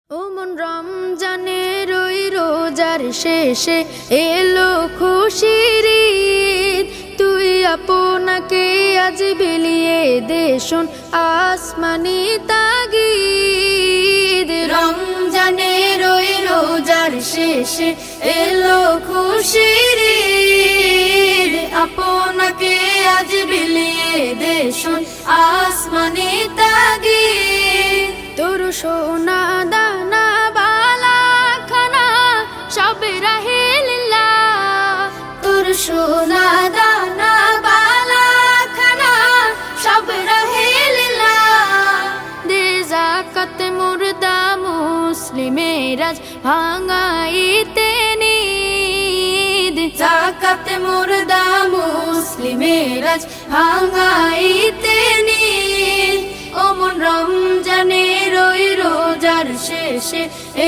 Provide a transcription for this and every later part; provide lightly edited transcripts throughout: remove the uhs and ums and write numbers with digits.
ও মন রমজানের ওই রোজার শেষে এলো খুশির ঈদ। তুই আপনাকে আজ বিলিয়ে দে শোন আসমানি তাগিদ। রমজানের ওই রোজার শেষে এলো খুশির ঈদ। আপনাকে আজ বিলিয়ে দে শোন আসমানি তাগিদ। তোর সোনা দানা বালা খানা সব রাহে লিল্লাহ। তোর সোনা দানা বালা খানা সব রাহে লিল্লাহ। দে যাকাত মুর্দা মুসলিমের আজ ভাঙাইতে নিদ। যাকাত মুর্দা মুসলিমের আজ ভাঙাইতে নিদ। ও মন রমজানের ওই রোজার শেষে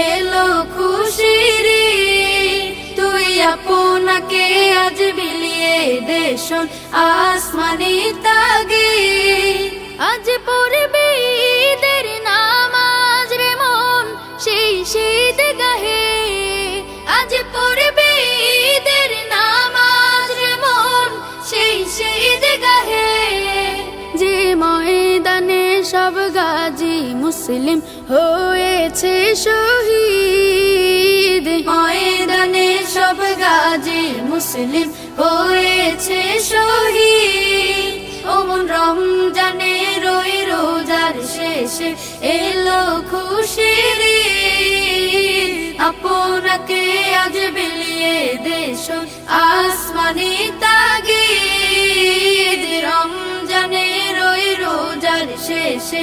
এলো খুশির ঈদ। তুই আপনাকে আজ বিলিয়ে দে শোন আসমানি তাগিদ। আজ পড়বি ঈদের নামাজ রে মন সেই শীত গাহে। আজ পড়বি ঈদের নামাজ রে মন সেই শীত গাহে। যে ময়দানে সব গাজী মুসলিম হয়েছে শহীদ। ময়দানে সব গাজী মুসলিম হয়েছে শহীদ। ও মন রমজানের ওই রোজার শেষে এলো খুশির ঈদ। আপনাকে আজ বিলিয়ে দে শোন আসমানি তাগিদ। রমজানের ওই রোজার শেষে